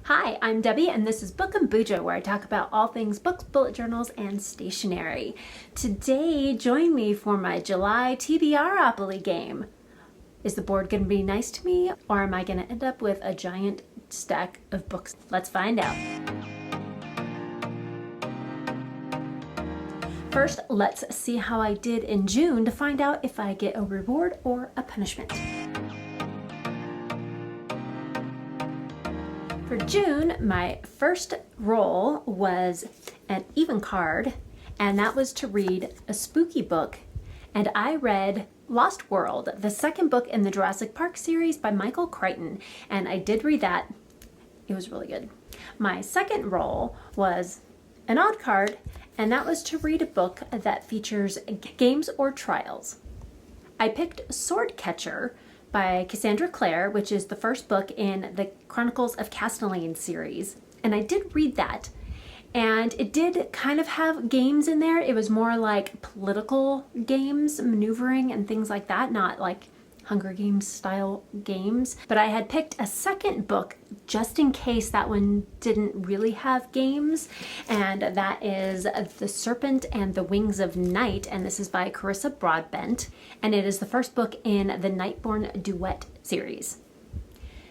Hi, I'm Debbie and this is Book and BuJo, where I talk about all things books, bullet journals, and stationery. Today, join me for my July TBRopoly game. Is the board going to be nice to me, or am I going to end up with a giant stack of books? Let's find out. First, let's see how I did in June to find out if I get a reward or a punishment. For June, my first roll was an even card, and that was to read a spooky book. And I read Lost World, the second book in the Jurassic Park series by Michael Crichton, and I did read that. It was really good. My second roll was an odd card, and that was to read a book that features games or trials. I picked Swordcatcher by Cassandra Clare, which is the first book in the Chronicles of Castellane series. And I did read that. And it did kind of have games in there. It was more like political games, maneuvering and things like that, not like Hunger Games style games. But I had picked a second book just in case that one didn't really have games, and that is The Serpent and the Wings of Night, and this is by Carissa Broadbent, and it is the first book in the Nightborn Duet series.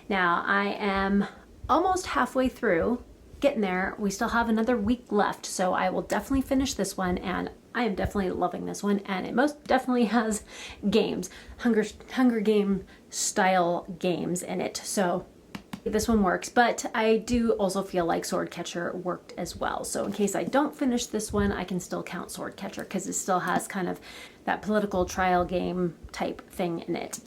Now I am almost halfway through, getting there. We still have another week left, so I will definitely finish this one, and I am definitely loving this one, and it most definitely has games, Hunger Game style games in it, so this one works. But I do also feel like Swordcatcher worked as well, so in case I don't finish this one, I can still count Swordcatcher because it still has kind of that political trial game type thing in it.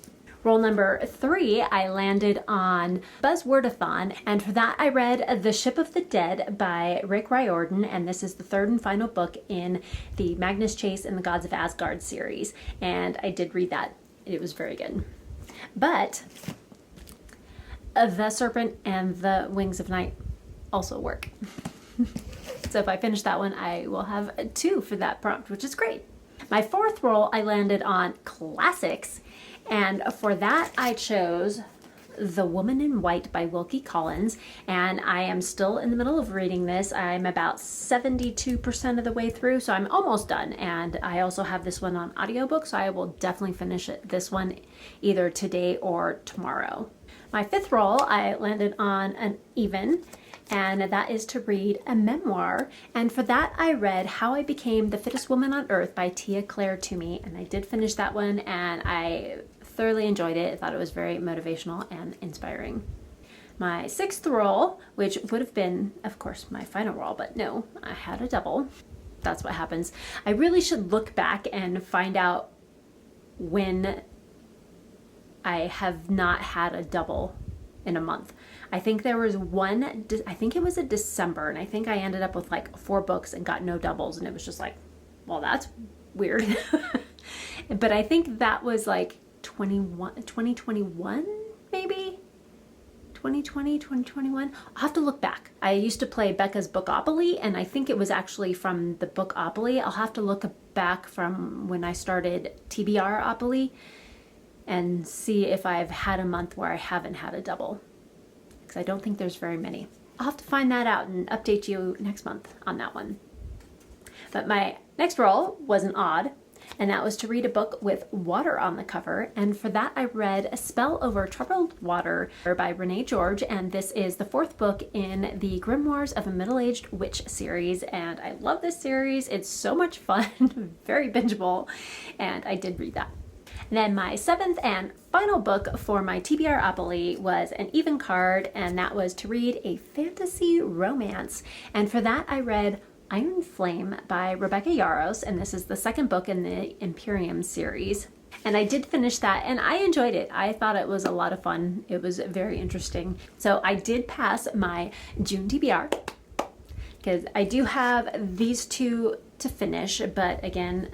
Roll number 3, I landed on Buzzwordathon, and for that I read The Ship of the Dead by Rick Riordan, and this is the third and final book in the Magnus Chase and the Gods of Asgard series, and I did read that. It was very good. But The Serpent and the Wings of Night also work. So if I finish that one, I will have 2 for that prompt, which is great. My fourth roll, I landed on classics, and for that I chose The Woman in White by Wilkie Collins, and I am still in the middle of reading this. I'm about 72% of the way through, so I'm almost done, and I also have this one on audiobook, so I will definitely finish this one either today or tomorrow. My fifth roll, I landed on an even, and that is to read a memoir, and for that I read How I Became the Fittest Woman on Earth by Tia Claire Toomey, and I did finish that one, and I thoroughly enjoyed it. I thought it was very motivational and inspiring. My sixth roll, which would have been, of course, my final roll, but no, I had a double. That's what happens. I really should look back and find out when I have not had a double in a month. I think there was one, I think it was in December, and I think I ended up with like 4 books and got no doubles, and it was just like, well, that's weird. But I think that was like 2021, maybe? 2020, 2021? I'll have to look back. I used to play Becca's Bookopoly, and I think it was actually from the Bookopoly. I'll have to look back from when I started TBRopoly and see if I've had a month where I haven't had a double, because I don't think there's very many. I'll have to find that out and update you next month on that one. But my next roll was an odd, and that was to read a book with water on the cover, and for that I read A Spell Over Troubled Water by Renee George, and this is the 4th book in the Grimoires of a Middle-Aged Witch series, and I love this series. It's so much fun, very bingeable, and I did read that. And then my 7th and final book for my TBRopoly was an even card, and that was to read a fantasy romance. And for that I read Iron Flame by Rebecca Yarros, and this is the 2nd book in the Imperium series. And I did finish that, and I enjoyed it. I thought it was a lot of fun. It was very interesting. So I did pass my June TBR, because I do have these 2 to finish, but again,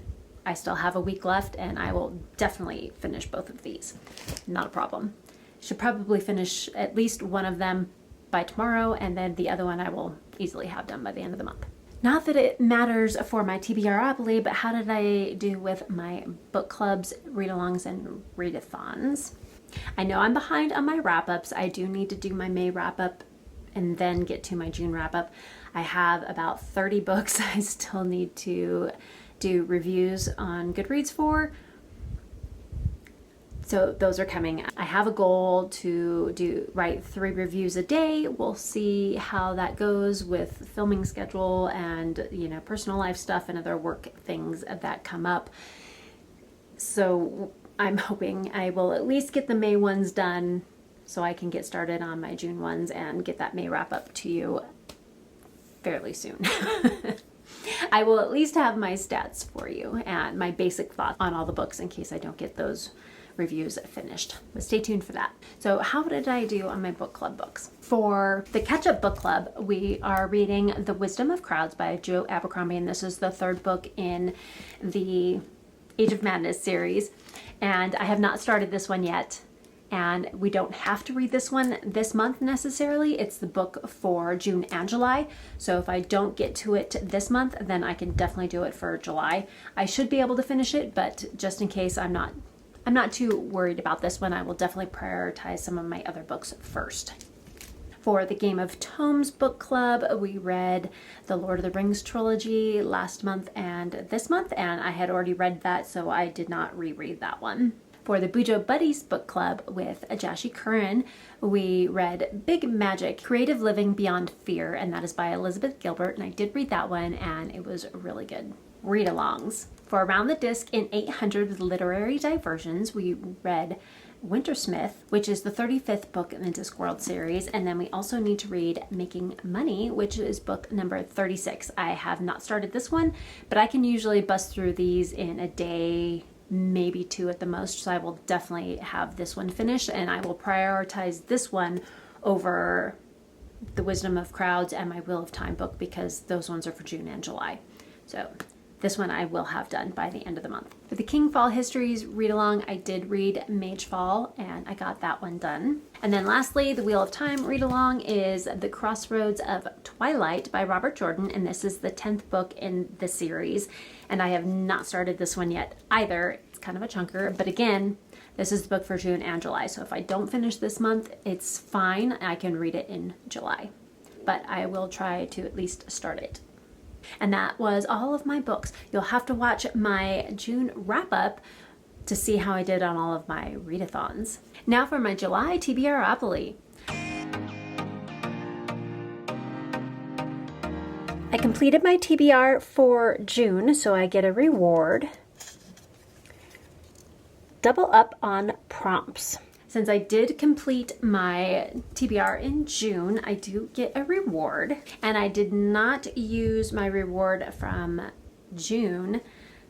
I still have a week left, and I will definitely finish both of these. Not a problem. Should probably finish at least one of them by tomorrow, and then the other one I will easily have done by the end of the month. Not that it matters for my TBRopoly, but how did I do with my book clubs, readalongs, and readathons? I know I'm behind on my wrap-ups. I do need to do my May wrap-up and then get to my June wrap up. I have about 30 books I still need to do reviews on Goodreads for. So those are coming. I have a goal to write 3 reviews a day. We'll see how that goes with filming schedule and, you know, personal life stuff and other work things that come up. So I'm hoping I will at least get the May ones done so I can get started on my June ones and get that May wrap up to you fairly soon. I will at least have my stats for you and my basic thoughts on all the books in case I don't get those reviews finished, but stay tuned for that. So how did I do on my book club books? For the catch-up book club, we are reading The Wisdom of Crowds by Joe Abercrombie, and this is the 3rd book in the Age of Madness series, and I have not started this one yet, and we don't have to read this one this month necessarily. It's the book for June and July, so if I don't get to it this month, then I can definitely do it for July. I should be able to finish it, but just in case I'm not too worried about this one. I will definitely prioritize some of my other books first. For the Game of Tomes book club, we read the Lord of the Rings trilogy last month and this month, and I had already read that, so I did not reread that one. For the BuJo Buddies book club with Ajashi Curran, we read Big Magic, Creative Living Beyond Fear, and that is by Elizabeth Gilbert, and I did read that one, and it was really good. Readalongs. For Around the Disc in 800 with Literary Diversions, we read Wintersmith, which is the 35th book in the Discworld series, and then we also need to read Making Money, which is book number 36. I have not started this one, but I can usually bust through these in a day, maybe 2 at the most, so I will definitely have this one finished, and I will prioritize this one over The Wisdom of Crowds and my Wheel of Time book because those ones are for June and July. So this one I will have done by the end of the month. For the King Fall Histories read-along, I did read Mage Fall, and I got that one done. And then lastly, the Wheel of Time read-along is The Crossroads of Twilight by Robert Jordan, and this is the 10th book in the series. And I have not started this one yet either. It's kind of a chunker, but again, this is the book for June and July, so if I don't finish this month, it's fine. I can read it in July, but I will try to at least start it. And that was all of my books. You'll have to watch my June wrap-up to see how I did on all of my readathons. Now for my July TBRopoly. I completed my TBR for June, so I get a reward. Double up on prompts. Since I did complete my TBR in June, I do get a reward, and I did not use my reward from June,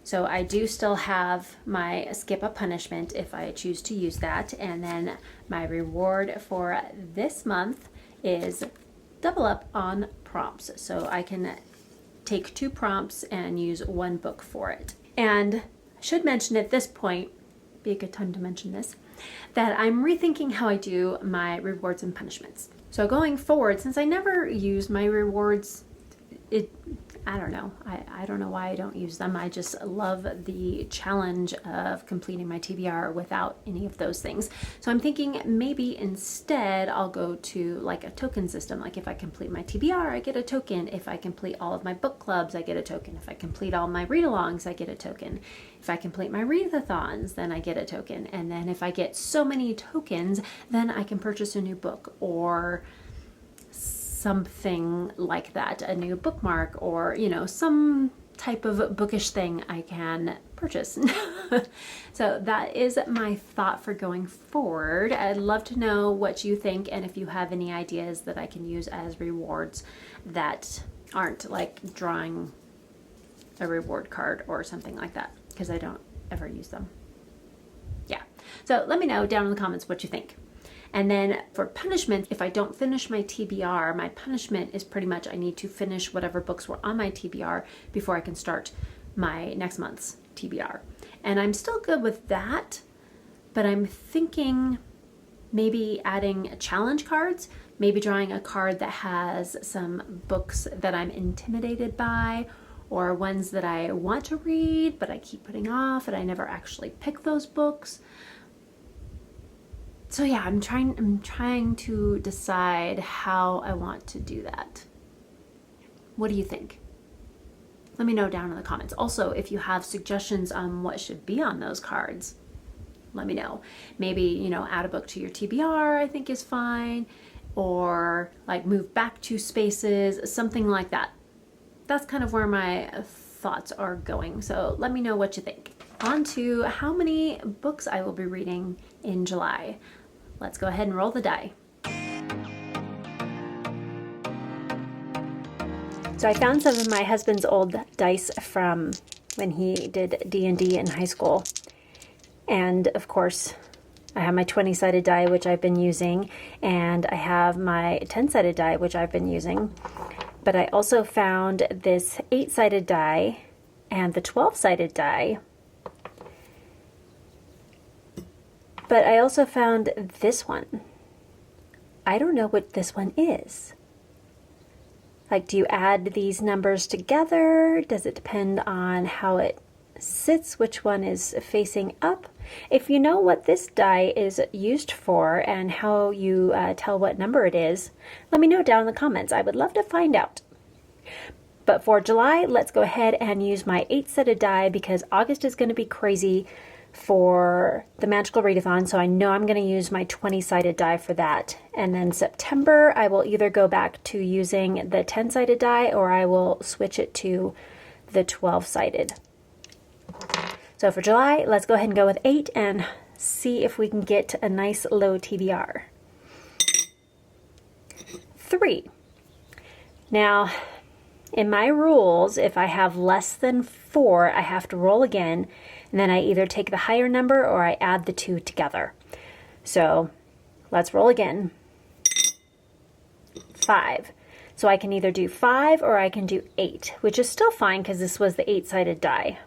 so I do still have my skip a punishment if I choose to use that, and then my reward for this month is double up on prompts, so I can take 2 prompts and use 1 book for it. And I should mention at this point, be a good time to mention this, that I'm rethinking how I do my rewards and punishments. So going forward, since I never use my rewards, I don't know. I don't know why I don't use them. I just love the challenge of completing my TBR without any of those things. So I'm thinking maybe instead I'll go to like a token system. Like if I complete my TBR, I get a token. If I complete all of my book clubs, I get a token. If I complete all my read-alongs, I get a token. If I complete my readathons, then I get a token. And then if I get so many tokens, then I can purchase a new book or something like that, a new bookmark, or you know, some type of bookish thing I can purchase. So that is my thought for going forward. I'd love to know what you think and if you have any ideas that I can use as rewards that aren't like drawing a reward card or something like that, because I don't ever use them. Yeah, so let me know down in the comments what you think. And then for punishment, if I don't finish my TBR, my punishment is pretty much I need to finish whatever books were on my TBR before I can start my next month's TBR. And I'm still good with that, but I'm thinking maybe adding challenge cards, maybe drawing a card that has some books that I'm intimidated by, or ones that I want to read but I keep putting off and I never actually pick those books. So yeah, I'm trying to decide how I want to do that. What do you think? Let me know down in the comments. Also, if you have suggestions on what should be on those cards, let me know. Maybe, you know, add a book to your TBR, I think is fine, or like move back 2 spaces, something like that. That's kind of where my thoughts are going. So let me know what you think. On to how many books I will be reading in July. Let's go ahead and roll the die. So I found some of my husband's old dice from when he did D&D in high school. And of course, I have my 20-sided die, which I've been using, and I have my 10-sided die, which I've been using. But I also found this 8-sided die and the 12-sided die. But I also found this one. I don't know what this one is. Like, do you add these numbers together? Does it depend on how it sits, which one is facing up? If you know what this die is used for and how you tell what number it is, let me know down in the comments. I would love to find out. But for July, let's go ahead and use my 8-sided die because August is going to be crazy for the Magical Readathon, so I know I'm going to use my 20-sided die for that. And then September, I will either go back to using the 10-sided die or I will switch it to the 12-sided. So for July, let's go ahead and go with 8 and see if we can get a nice low TBR. 3. Now, in my rules, if I have less than 4, I have to roll again, and then I either take the higher number or I add the 2 together. So let's roll again. 5. So I can either do 5 or I can do 8, which is still fine because this was the 8-sided die.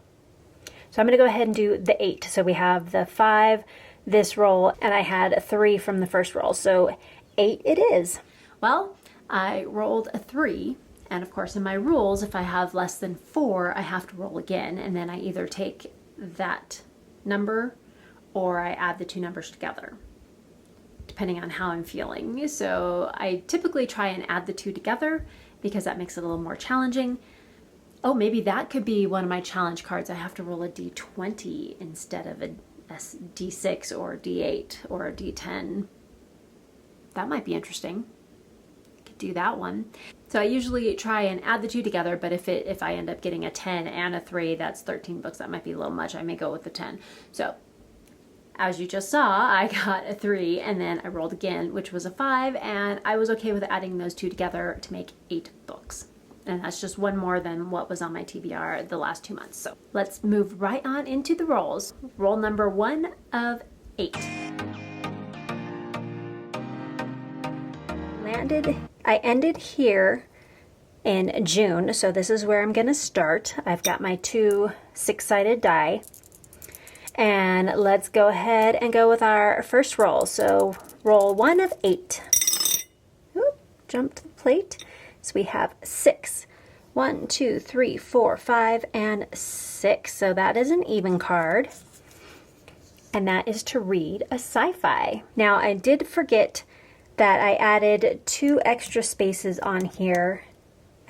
So I'm going to go ahead and do the 8. So we have the 5 this roll, and I had a 3 from the first roll. So 8 it is. Well, I rolled a 3. And of course, in my rules, if I have less than 4, I have to roll again. And then I either take that number or I add the 2 numbers together, depending on how I'm feeling. So I typically try and add the 2 together because that makes it a little more challenging. Oh, maybe that could be one of my challenge cards. I have to roll a D20 instead of a D6 or a D8 or a D10. That might be interesting. Do that one. So I usually try and add the 2 together, but if I end up getting a 10 and a 3, that's 13 books. That might be a little much. I may go with the 10. So as you just saw, I got a 3 and then I rolled again, which was a 5, and I was okay with adding those 2 together to make 8 books. And that's just one more than what was on my TBR the last 2 months. So let's move right on into the rolls. Roll number 1 of 8. I ended here in June, so this is where I'm going to start. I've got my 2 6-sided die, and let's go ahead and go with our first roll. So roll 1 of 8. Oop, jump to the plate. So we have 6. 1, 2, 3, 4, 5, and 6. So that is an even card, and that is to read a sci-fi. Now I did forget that I added 2 extra spaces on here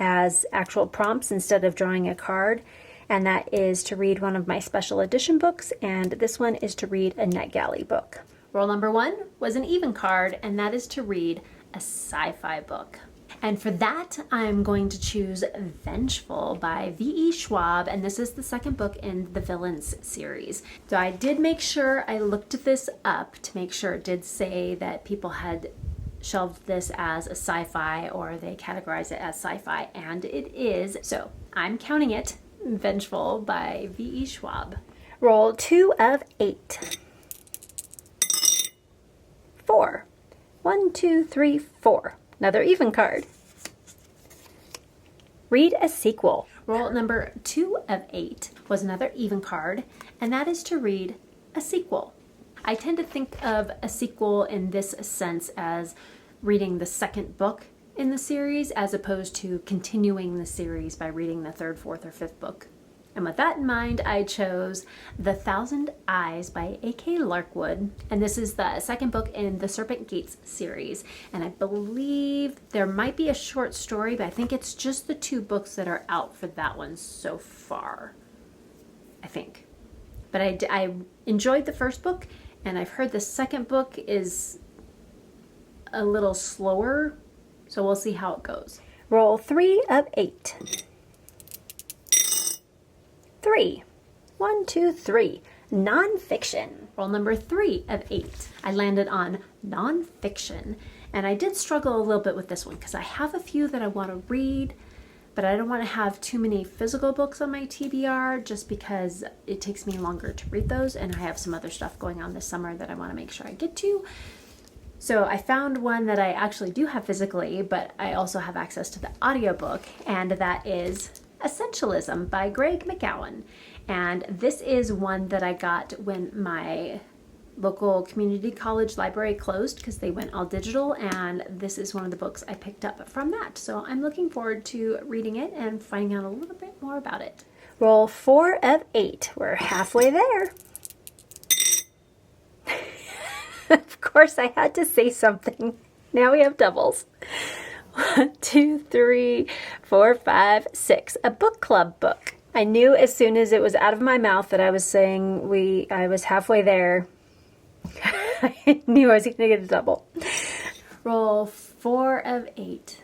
as actual prompts instead of drawing a card, and that is to read one of my special edition books, and this one is to read a NetGalley book. Roll number 1 was an even card, and that is to read a sci-fi book. And for that, I'm going to choose Vengeful by V.E. Schwab, and this is the second book in the Villains series. So I did make sure I looked this up to make sure it did say that people had shelved this as a sci-fi or they categorize it as sci-fi, and it is. So I'm counting it. Vengeful by V.E. Schwab. Roll 2 of 8. 4. 1, 2, 3, 4. Another even card. Read a sequel. Roll number 2 of 8 was another even card, and that is to read a sequel. I tend to think of a sequel in this sense as reading the second book in the series as opposed to continuing the series by reading the 3rd, 4th, or 5th book And with that in mind, I chose The Thousand Eyes by A.K. Larkwood. And this is the second book in the Serpent Gates series. And I believe there might be a short story, but I think it's just the 2 books that are out for that one so far, I think. But I enjoyed the first book, and I've heard the second book is a little slower, so we'll see how it goes. Roll 3 of 8. 3. 1, 2, 3. Nonfiction. Roll number 3 of 8. I landed on nonfiction, and I did struggle a little bit with this one because I have a few that I want to read, but I don't want to have too many physical books on my TBR just because it takes me longer to read those, and I have some other stuff going on this summer that I want to make sure I get to. So I found one that I actually do have physically, but I also have access to the audiobook, and that is Essentialism by Greg McGowan. And this is one that I got when my local community college library closed because they went all digital, and this is one of the books I picked up from that. So I'm looking forward to reading it and finding out a little bit more about it. Roll 4 of 8. We're halfway there. Of course, I had to say something. Now we have doubles. 1, 2, 3, 4, 5, 6. A book club book. I knew as soon as it was out of my mouth that I was saying I was halfway there. I knew I was going to get a double. Roll 4 of 8.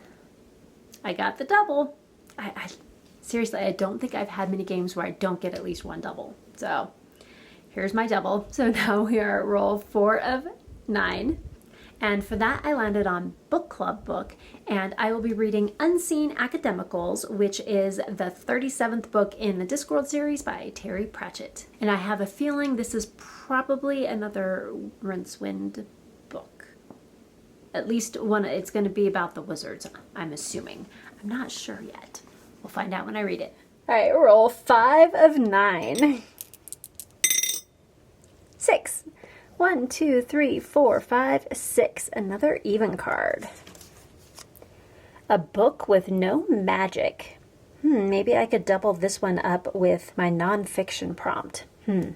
I got the double. Seriously, I don't think I've had many games where I don't get at least one double. So here's my double. So now we are at roll 4 of 9. And for that, I landed on book club book, and I will be reading Unseen Academicals, which is the 37th book in the Discworld series by Terry Pratchett. And I have a feeling this is probably another Rincewind book. At least one, it's going to be about the wizards, I'm assuming. I'm not sure yet. We'll find out when I read it. All right, roll 5 of 9. 6. 1, 2, 3, 4, 5, 6. Another even card. A book with no magic. Maybe I could double this one up with my nonfiction prompt. I'll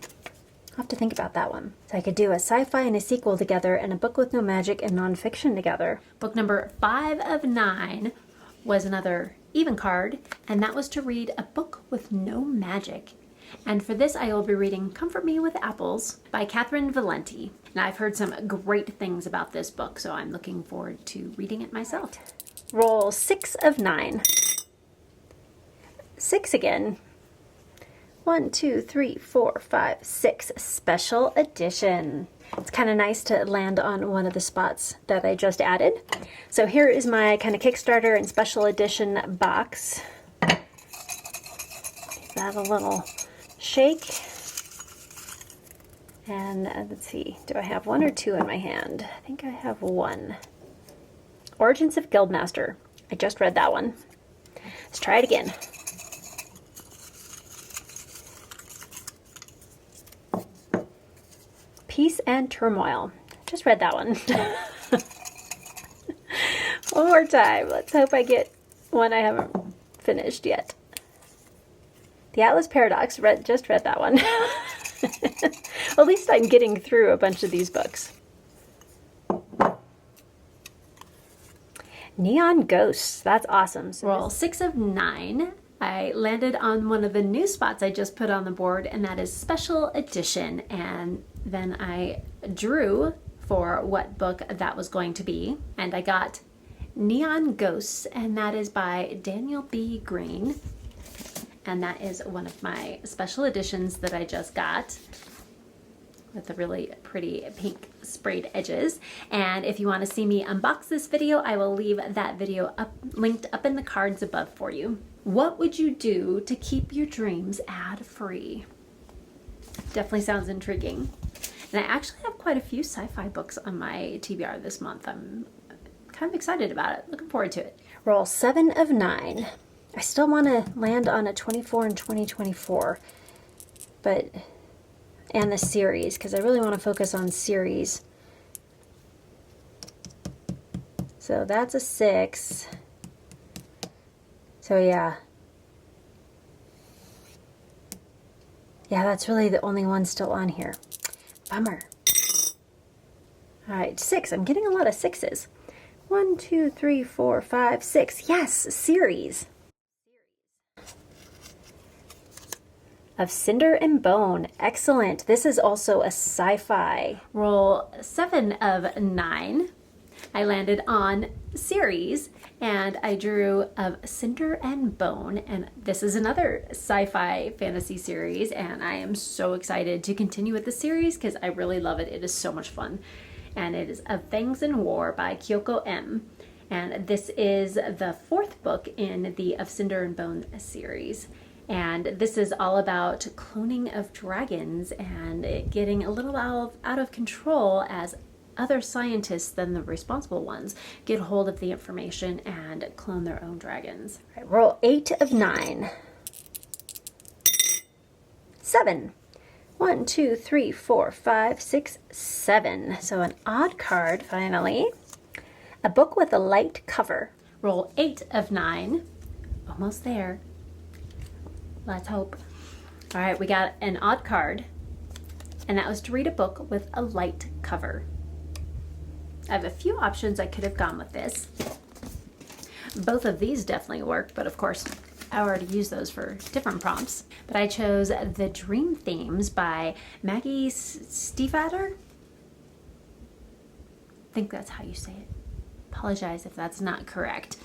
have to think about that one. So I could do a sci-fi and a sequel together, and a book with no magic and nonfiction together. Book number 5 of 9 was another even card, and that was to read a book with no magic. And for this, I will be reading Comfort Me with Apples by Catherine Valenti. And I've heard some great things about this book, so I'm looking forward to reading it myself. Roll 6 of 9. 6 again. 1, 2, 3, 4, 5, 6. Special edition. It's kind of nice to land on one of the spots that I just added. So here is my kind of Kickstarter and special edition box. Give that a little shake. And let's see, do I have 1 or 2 in my hand? I think I have 1. Origins of Guildmaster. I just read that one. Let's try it again. Peace and Turmoil. Just read that one. One more time. Let's hope I get one I haven't finished yet. The Atlas Paradox. Just read that one. At least I'm getting through a bunch of these books. Neon Ghosts. That's awesome. So roll 6 of 9. I landed on one of the new spots I just put on the board, and that is Special Edition. And then I drew for what book that was going to be, and I got Neon Ghosts, and that is by Daniel B. Green. And that is one of my special editions that I just got with the really pretty pink sprayed edges. And if you want to see me unbox this video, I will leave that video linked up in the cards above for you. What would you do to keep your dreams ad-free? Definitely sounds intriguing. And I actually have quite a few sci-fi books on my TBR this month. I'm kind of excited about it. Looking forward to it. Roll 7 of 9. I still want to land on a 24 and 2024, and the series, because I really want to focus on series. So that's a 6. So yeah. Yeah, that's really the only one still on here. Bummer. All right, 6. I'm getting a lot of 6s. 1, 2, 3, 4, 5, 6. Yes, series. Of Cinder and Bone. Excellent. This is also a sci-fi. Roll 7 of 9. I landed on series, and I drew of Cinder and Bone, and this is another sci-fi fantasy series, and I am so excited to continue with the series because I really love it. It is so much fun, and it is Of Fangs and War by Kyoko M, and this is the 4th book in the Of Cinder and Bone series. And this is all about cloning of dragons and it getting a little out of control as other scientists than the responsible ones get hold of the information and clone their own dragons. All right, roll 8 of 9. 7. 1, 2, 3, 4, 5, 6, 7. So an odd card, finally. A book with a light cover. Roll 8 of 9. Almost there. Let's hope. All right, we got an odd card, and that was to read a book with a light cover. I have a few options I could have gone with this. Both of these definitely worked, but of course, I already used those for different prompts. But I chose The Dream Themes by Maggie Stiefvater. I think that's how you say it. Apologize if that's not correct.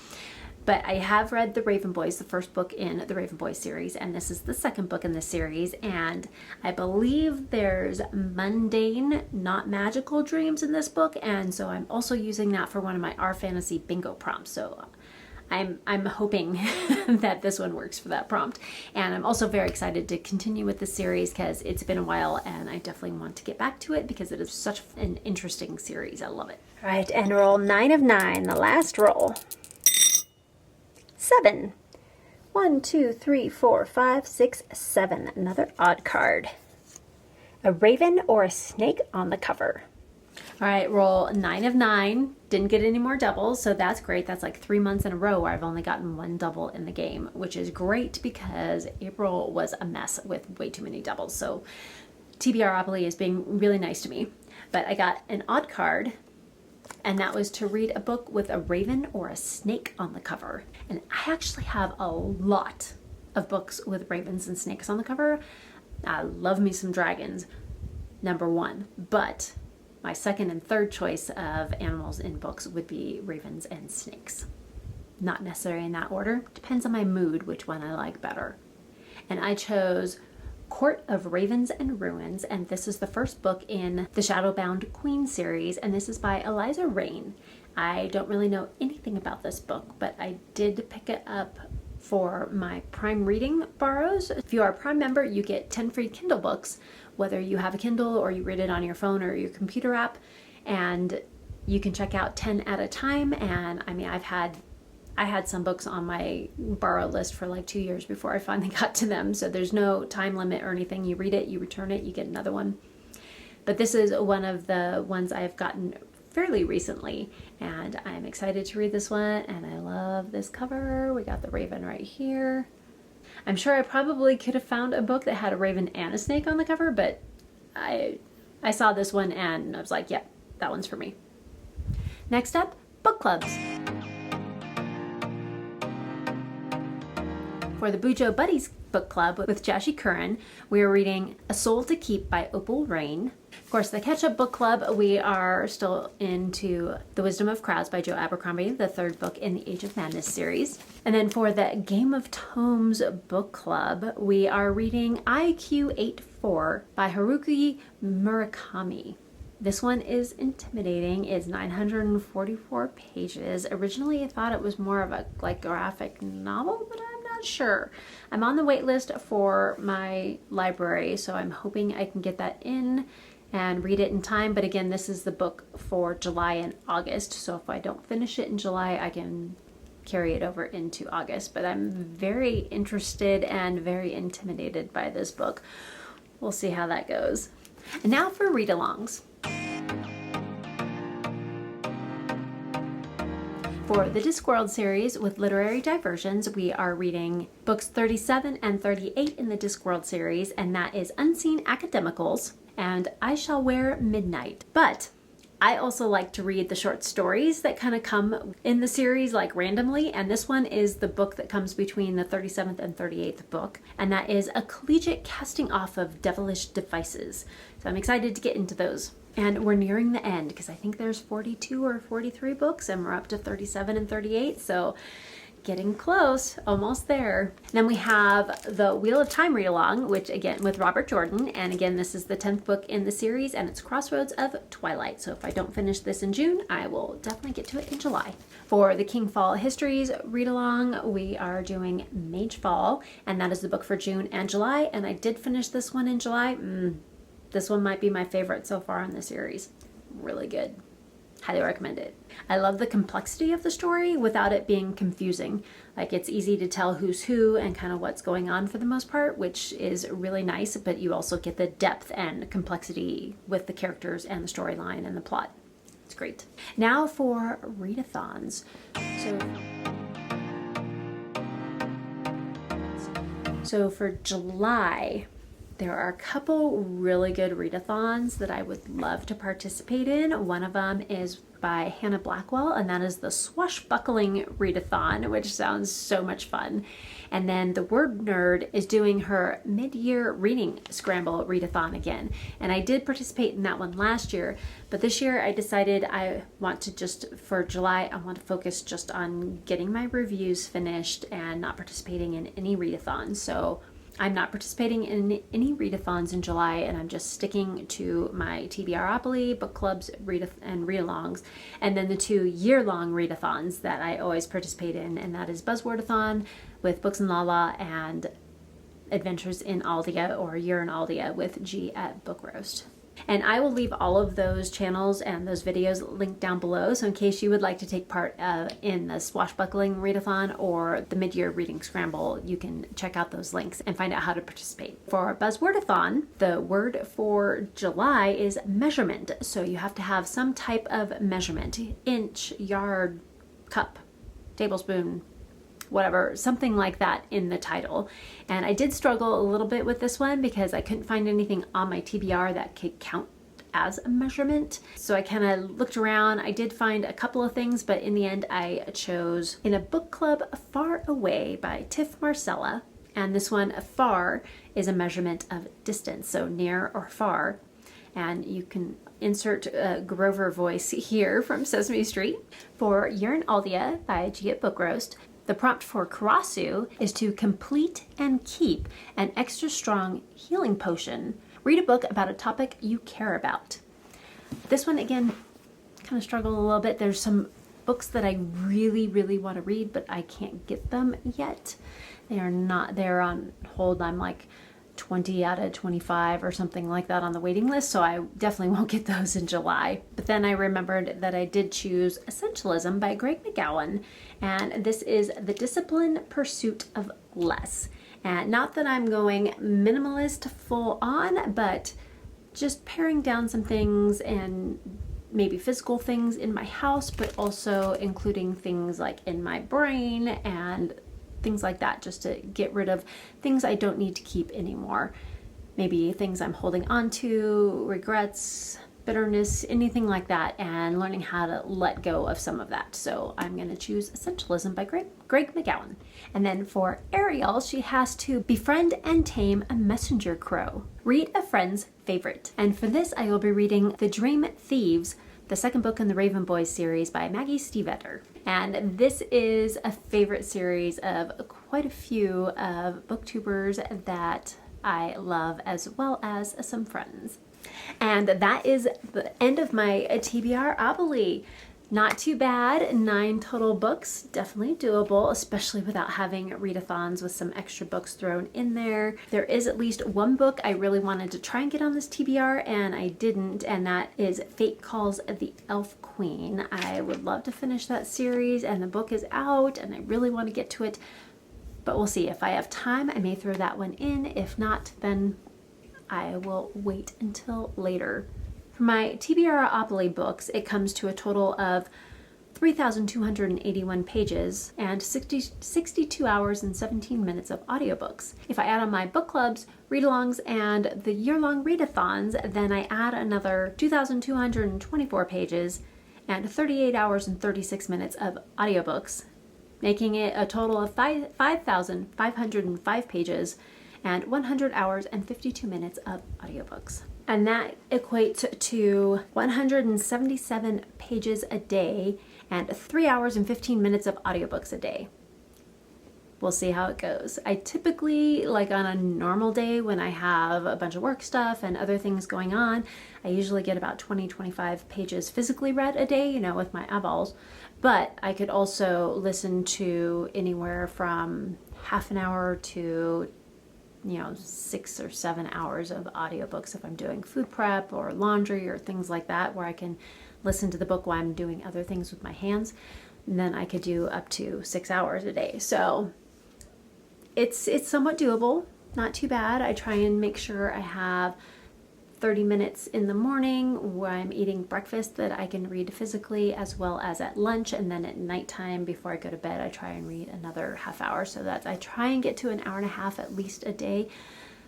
But I have read The Raven Boys, the first book in the Raven Boys series, and this is the 2nd book in the series, and I believe there's mundane, not magical dreams in this book, and so I'm also using that for one of my Our Fantasy bingo prompts, so I'm hoping that this one works for that prompt. And I'm also very excited to continue with the series because it's been a while and I definitely want to get back to it because it is such an interesting series. I love it. All right, and roll 9 of 9, the last roll. 7. 1, 2, 3, 4, 5, 6, 7. Another odd card. A raven or a snake on the cover. All right, roll 9 of 9. Didn't get any more doubles, so that's great. That's like 3 months in a row where I've only gotten 1 double in the game, which is great because April was a mess with way too many doubles. So TBRopoly is being really nice to me. But I got an odd card, and that was to read a book with a raven or a snake on the cover. And I actually have a lot of books with ravens and snakes on the cover. I love me some dragons, number 1. But my 2nd and 3rd choice of animals in books would be ravens and snakes. Not necessarily in that order. Depends on my mood which one I like better. And I chose Court of Ravens and Ruins, and this is the 1st book in the Shadowbound Queen series, and this is by Eliza Rain. I don't really know anything about this book, but I did pick it up for my Prime Reading borrows. If you are a Prime member, you get 10 free Kindle books, whether you have a Kindle or you read it on your phone or your computer app, and you can check out 10 at a time. And I mean, I had some books on my borrow list for like 2 years before I finally got to them. So there's no time limit or anything. You read it, you return it, you get another one. But this is one of the ones I've gotten fairly recently, and I'm excited to read this one, and I love this cover. We got the raven right here. I'm sure I probably could have found a book that had a raven and a snake on the cover, but I saw this one and I was like, yep, that one's for me. Next up, book clubs. For the BuJo Buddies book club with Jashi Curran, we are reading A Soul to Keep by Opal Rain. Of course, the catch-up book club, we are still into The Wisdom of Crowds by Joe Abercrombie, the 3rd book in the Age of Madness series. And then for the Game of Tomes book club, we are reading IQ 84 by Haruki Murakami. This one is intimidating. It's 944 pages. Originally, I thought it was more of a graphic novel, but I'm not sure. I'm on the wait list for my library, so I'm hoping I can get that in and read it in time. But again, this is the book for July and August, so if I don't finish it in July, I can carry it over into August. But I'm very interested and very intimidated by this book. We'll see how that goes. And now for read-alongs. For the Discworld series with Literary Diversions, we are reading books 37 and 38 in the Discworld series, and that is Unseen Academicals and I Shall Wear Midnight. But I also like to read the short stories that kind of come in the series like randomly, and this one is the book that comes between the 37th and 38th book, and that is A Collegiate Casting Off of Devilish Devices. So I'm excited to get into those. And we're nearing the end because I think there's 42 or 43 books and we're up to 37 and 38. So getting close, almost there. Then we have the Wheel of Time read-along, which again with Robert Jordan. And again, this is the 10th book in the series and it's Crossroads of Twilight. So if I don't finish this in June, I will definitely get to it in July. For the King Fall Histories read-along, we are doing Mage Fall, and that is the book for June and July. And I did finish this one in July. This one might be my favorite so far in the series. Really good. Highly recommend it. I love the complexity of the story without it being confusing. Like it's easy to tell who's who and kind of what's going on for the most part, which is really nice, but you also get the depth and complexity with the characters and the storyline and the plot. It's great. Now for readathons. So for July, there are a couple really good readathons that I would love to participate in. One of them is by Hannah Blackwell, and that is the Swashbuckling Readathon, which sounds so much fun. And then the Word Nerd is doing her mid-year reading scramble readathon again. And I did participate in that one last year, but this year I decided I want to for July, I want to focus just on getting my reviews finished and not participating in any readathons. So I'm not participating in any readathons in July, and I'm just sticking to my TBRopoly, book clubs, and Readalongs, and then the 2 year-long readathons that I always participate in, and that is Buzzwordathon with Books and Lala and Adventures in Aeldia or A Year in Aeldia with G at Book Roast. And I will leave all of those channels and those videos linked down below. So in case you would like to take part in the Swashbuckling Readathon or the Mid-Year Reading Scramble, you can check out those links and find out how to participate. For Buzzwordathon, the word for July is measurement. So you have to have some type of measurement: inch, yard, cup, tablespoon, whatever, something like that in the title. And I did struggle a little bit with this one because I couldn't find anything on my TBR that could count as a measurement. So I kind of looked around. I did find a couple of things, but in the end I chose In a Book Club Far Away by Tiff Marcella. And this one, far, is a measurement of distance, so near or far. And you can insert Grover voice here from Sesame Street. For Year in Aeldia by G at Book Roast, the prompt for Karasu is to complete and keep an extra strong healing potion. Read a book about a topic you care about. This one, again, kind of struggled a little bit. There's some books that I really, really want to read, but I can't get them yet. They're on hold. I'm like 20 out of 25 or something like that on the waiting list, so I definitely won't get those in July. But then I remembered that I did choose Essentialism by Greg McGowan, and this is The Disciplined Pursuit of Less. And not that I'm going minimalist full on, but just paring down some things and maybe physical things in my house, but also including things like in my brain and things like that, just to get rid of things I don't need to keep anymore. Maybe things I'm holding on to, regrets, bitterness, anything like that, and learning how to let go of some of that. So I'm going to choose Essentialism by Greg McGowan. And then for Ariel, she has to befriend and tame a messenger crow. Read a friend's favorite. And for this, I will be reading The Dream Thieves, the second book in the Raven Boys series by Maggie Stiefvater. And this is a favorite series of quite a few of booktubers that I love, as well as some friends. And that is the end of my TBRopoly. Not too bad, 9 total books, definitely doable, especially without having readathons with some extra books thrown in there. There is at least one book I really wanted to try and get on this TBR and I didn't, and that is Fate Calls the Elf Queen. I would love to finish that series, and the book is out and I really want to get to it, but we'll see. If I have time, I may throw that one in. If not, then I will wait until later. For my TBRopoly books, it comes to a total of 3,281 pages and 62 hours and 17 minutes of audiobooks. If I add on my book clubs, read-alongs, and the year-long readathons, then I add another 2,224 pages and 38 hours and 36 minutes of audiobooks, making it a total of 5,505 pages and 100 hours and 52 minutes of audiobooks. And that equates to 177 pages a day and 3 hours and 15 minutes of audiobooks a day. We'll see how it goes. I typically, like on a normal day when I have a bunch of work stuff and other things going on, I usually get about 20-25 pages physically read a day, you know, with my eyeballs. But I could also listen to anywhere from half an hour to 6 or 7 hours of audiobooks if I'm doing food prep or laundry or things like that, where I can listen to the book while I'm doing other things with my hands. And then I could do up to 6 hours a day. So it's somewhat doable, not too bad. I try and make sure I have 30 minutes in the morning where I'm eating breakfast that I can read physically, as well as at lunch, and then at nighttime before I go to bed I try and read another half hour, so that I try and get to an hour and a half at least a day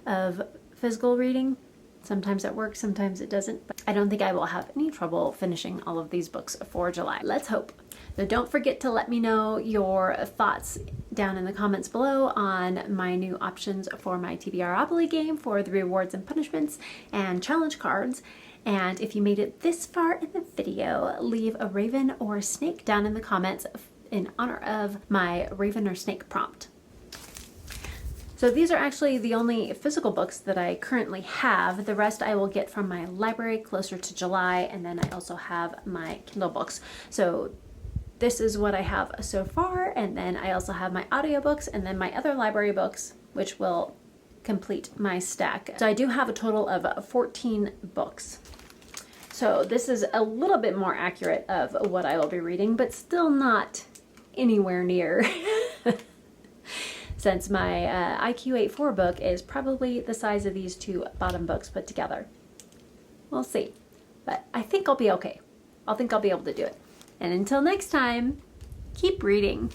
of physical reading. Sometimes it works, sometimes it doesn't, but I don't think I will have any trouble finishing all of these books for July. Let's hope. So don't forget to let me know your thoughts down in the comments below on my new options for my TBRopoly game for the rewards and punishments and challenge cards. And if you made it this far in the video, leave a raven or a snake down in the comments in honor of my raven or snake prompt. So these are actually the only physical books that I currently have. The rest I will get from my library closer to July, and then I also have my Kindle books. So this is what I have so far, and then I also have my audiobooks and then my other library books, which will complete my stack. So I do have a total of 14 books. So this is a little bit more accurate of what I will be reading, but still not anywhere near since my IQ84 book is probably the size of these two bottom books put together. We'll see, but I think I'll be okay. I think I'll be able to do it. And until next time, keep reading.